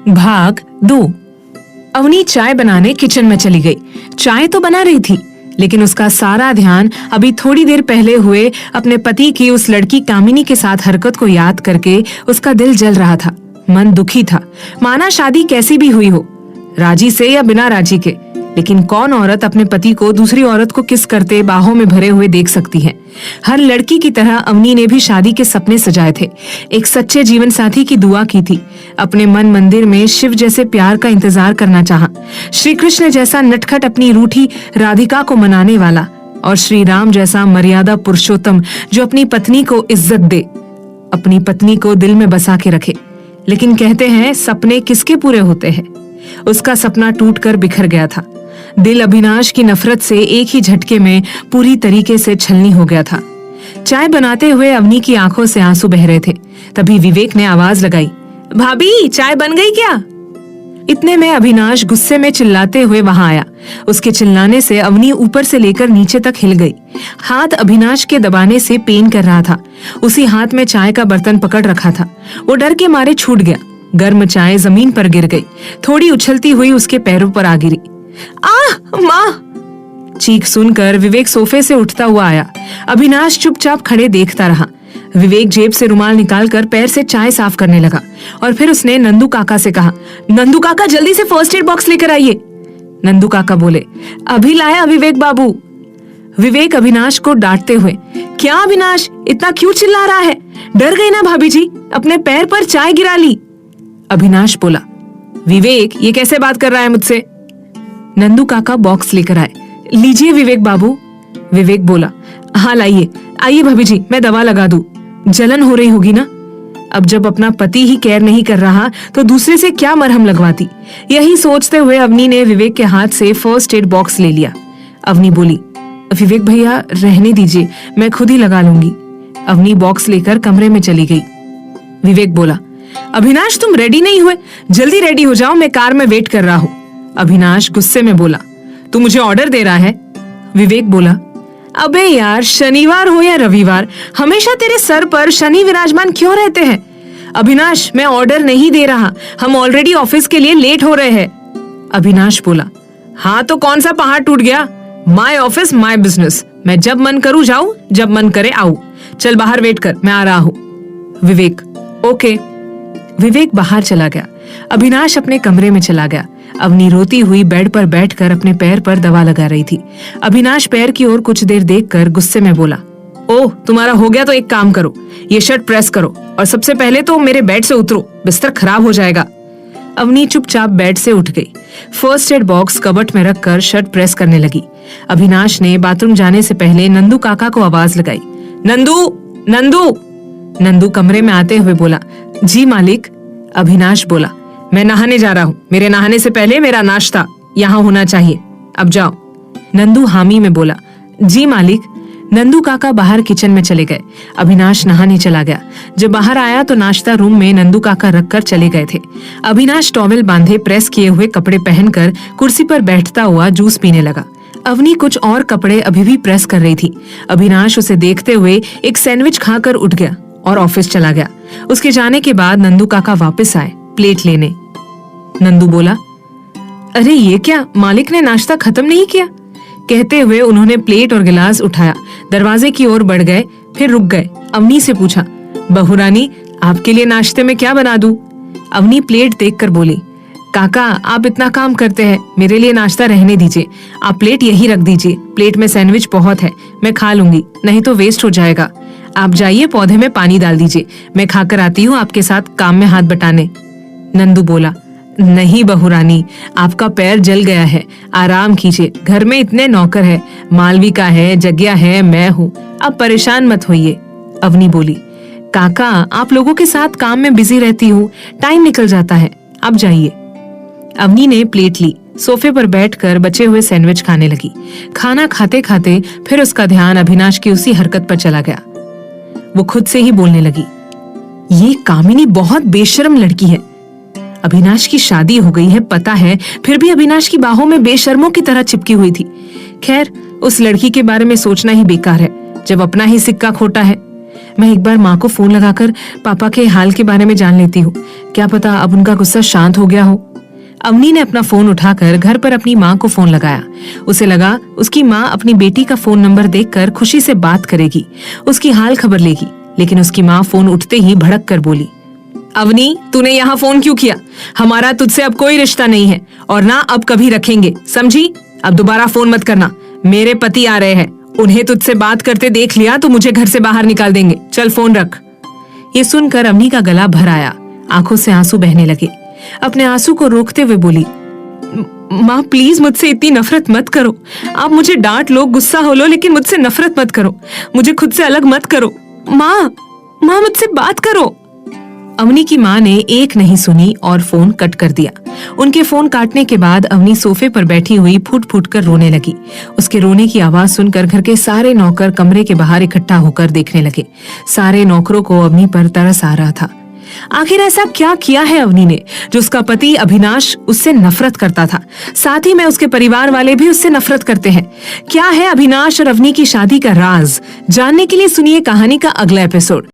भाग 2। अवनी चाय बनाने किचन में चली गई। चाय तो बना रही थी, लेकिन उसका सारा ध्यान अभी थोड़ी देर पहले हुए अपने पति की उस लड़की कामिनी के साथ हरकत को याद करके उसका दिल जल रहा था। मन दुखी था, माना शादी कैसी भी हुई हो, राजी से या बिना राजी के, लेकिन कौन औरत अपने पति को दूसरी औरत को किस करते बाहों में भरे हुए देख सकती है। हर लड़की की तरह अवनी ने भी शादी के सपने सजाए थे, एक सच्चे जीवन साथी की दुआ की थी, अपने मन मंदिर में शिव जैसे प्यार का इंतजार करना चाहा, श्री कृष्ण जैसा नटखट अपनी रूठी राधिका को मनाने वाला, और श्री राम जैसा मर्यादा पुरुषोत्तम जो अपनी पत्नी को इज्जत दे, अपनी पत्नी को दिल में बसा के रखे। लेकिन कहते हैं सपने किसके पूरे होते हैं। उसका सपना टूटकर बिखर गया था। दिल अभिनाश की नफरत से एक ही झटके में पूरी तरीके से छलनी हो गया था। चाय बनाते हुए अवनी की आंखों से आंसू बह रहे थे। तभी विवेक ने आवाज लगाई, भाभी चाय बन गई क्या? इतने में अभिनाश गुस्से में चिल्लाते हुए वहां आया। उसके चिल्लाने से अवनी ऊपर से लेकर नीचे तक हिल गई। हाथ अभिनाश के दबाने से पेन कर रहा था। उसी हाथ में चाय का बर्तन पकड़ रखा था। वो डर के मारे छूट गया। गर्म चाय जमीन पर गिर गई, थोड़ी उछलती हुई उसके पैरों पर आ गिरी। आह माँ! चीख सुनकर विवेक सोफे से उठता हुआ आया। अभिनाश चुपचाप खड़े देखता रहा। विवेक जेब से रुमाल निकालकर पैर से चाय साफ करने लगा और फिर उसने नंदू काका से कहा, नंदू काका जल्दी से फर्स्ट एड बॉक्स लेकर आइए। नंदू काका बोले, अभी लाया विवेक बाबू। विवेक अभिनाश को डांटते हुए, क्या अभिनाश इतना क्यों चिल्ला रहा है? डर गई ना भाभी जी, अपने पैर पर चाय गिरा ली। अभिनाश बोला, विवेक ये कैसे बात कर रहा है मुझसे? नंदू काका बॉक्स लेकर आए। लीजिए विवेक बाबू। विवेक बोला, हाँ लाइए। आइए भाभी जी, मैं दवा लगा दूं। जलन हो रही होगी ना? अब जब अपना पति ही केयर नहीं कर रहा तो दूसरे से क्या मरहम लगवाती। यही सोचते हुए अवनी ने विवेक के हाथ से फर्स्ट एड बॉक्स ले लिया। अवनी बोली, विवेक भैया रहने दीजिए, मैं खुद ही लगा लूंगी। अवनी बॉक्स लेकर कमरे में चली गई। विवेक बोला, अभिनाश तुम रेडी नहीं हुए? जल्दी रेडी हो जाओ, मैं कार में वेट कर रहा हूँ। अभिनाश गुस्से में बोला, तू मुझे ऑर्डर दे रहा है? विवेक बोला, अबे यार शनिवार हो या रविवार, हमेशा तेरे सर पर शनि विराजमान क्यों रहते हैं? अभिनाश मैं ऑर्डर नहीं दे रहा, हम ऑलरेडी ऑफिस के लिए लेट हो रहे हैं। अभिनाश बोला, हाँ तो कौन सा पहाड़ टूट गया? माय ऑफिस माय बिजनेस, मैं जब मन करूँ जाऊं, जब मन करे आऊं। चल बाहर वेट कर, मैं आ रहा हूँ। विवेक, ओके। विवेक बाहर चला गया। अभिनाश अपने कमरे में चला गया। अवनी रोती हुई बेड पर बैठकर अपने पैर पर दवा लगा रही थी। अभिनाश पैर की ओर कुछ देर देखकर गुस्से में बोला, ओह तुम्हारा हो गया तो एक काम करो, ये शर्ट प्रेस करो और सबसे पहले तो मेरे बेड से उतरो, बिस्तर खराब हो जाएगा। अवनी चुपचाप बेड से उठ गई। फर्स्ट एड बॉक्स कबर्ट में रखकर शर्ट प्रेस करने लगी। अभिनाश ने बाथरूम जाने से पहले नंदू काका को आवाज लगाई, नंदू नंदू। नंदू कमरे में आते हुए बोला, जी मालिक। अभिनाश बोला, मैं नहाने जा रहा हूँ, मेरे नहाने से पहले मेरा नाश्ता यहाँ होना चाहिए, अब जाओ। नंदू हामी में बोला, जी मालिक। नंदू काका बाहर किचन में चले गए। अभिनाश नहाने चला गया। जब बाहर आया तो नाश्ता रूम में नंदू काका रखकर चले गए थे। अभिनाश टॉवेल बांधे प्रेस किए हुए कपड़े पहनकर कुर्सी पर बैठता हुआ जूस पीने लगा। अवनी कुछ और कपड़े अभी भी प्रेस कर रही थी। अभिनाश उसे देखते हुए एक सैंडविच खाकर उठ गया और ऑफिस चला गया। उसके जाने के बाद नंदू काका वापस आए प्लेट लेने। नंदू बोला, अरे ये क्या, मालिक ने नाश्ता खत्म नहीं किया? कहते हुए उन्होंने प्लेट और गिलास उठाया, दरवाजे की ओर बढ़ गए, फिर रुक गए। अवनी से पूछा, बहू रानी आपके लिए नाश्ते में क्या बना दूं? अवनी प्लेट देखकर बोली, काका आप इतना काम करते हैं, मेरे लिए नाश्ता रहने दीजिए, आप प्लेट यही रख दीजिए, प्लेट में सैंडविच बहुत है, मैं खा लूंगी, नहीं तो वेस्ट हो जाएगा। आप जाइए पौधे में पानी डाल दीजिए, मैं खाकर आती हूँ आपके साथ काम में हाथ बटाने। नंदू बोला, नहीं बहू रानी, आपका पैर जल गया है, आराम कीजिए, घर में इतने नौकर है, मालविका है, जग्या है, मैं हूँ, अब परेशान मत होइए। अवनी बोली, काका आप लोगों के साथ काम में बिजी रहती हूँ, टाइम निकल जाता है, अब जाइए। अवनी ने प्लेट ली, सोफे पर बैठकर बचे हुए सैंडविच खाने लगी। खाना खाते खाते फिर उसका ध्यान अभिनाश की उसी हरकत पर चला गया। वो खुद से ही बोलने लगी, ये कामिनी बहुत बेशर्म लड़की है। अभिनाश की शादी हो गई है पता है, फिर भी अभिनाश की बाहों में बेशर्मों की तरह चिपकी हुई थी। खैर उस लड़की के बारे में सोचना ही बेकार है जब अपना ही सिक्का खोटा है। मैं एक बार माँ को फोन लगाकर पापा के हाल के बारे में जान लेती हूँ। क्या पता अब उनका गुस्सा शांत हो गया हो। अवनी ने अपना फोन उठाकर घर पर अपनी माँ को फोन लगाया। उसे लगा उसकी माँ अपनी बेटी का फोन नंबर देखकर खुशी से बात करेगी, उसकी हाल खबर लेगी। लेकिन उसकी माँ फोन उठते ही भड़क कर बोली, अवनी, तूने यहाँ फोन क्यों किया? हमारा तुझसे अब कोई रिश्ता नहीं है और ना अब कभी रखेंगे, समझी? अब दोबारा फोन मत करना। मेरे पति आ रहे हैं, उन्हें तुझसे बात करते देख लिया तो मुझे घर से बाहर निकाल देंगे। चल फोन रख। ये सुनकर अवनी का गला भर आया, आंखों से आंसू बहने लगे। अपने आंसू को रोकते हुए बोली, माँ प्लीज मुझसे इतनी नफरत मत करो। आप मुझे डांट लो, गुस्सा हो लो, लेकिन मुझसे नफरत मत करो। मुझे खुद से अलग मत करो। माँ मुझसे बात करो। अवनी की माँ ने एक नहीं सुनी और फोन कट कर दिया। उनके फोन काटने के बाद अवनी सोफे पर बैठी हुई फूट फूट कर रोने लगी। उसके रोने की आवाज सुनकर घर के सारे नौकर कमरे के बाहर इकट्ठा होकर देखने लगे। सारे नौकरों को अवनी पर तरस आ रहा था। आखिर ऐसा क्या किया है अवनी ने जो उसका पति अभिनाश उससे नफरत करता था, साथ ही में उसके परिवार वाले भी उससे नफरत करते हैं। क्या है अभिनाश और अवनी की शादी का राज? जानने के लिए सुनिए कहानी का अगला एपिसोड।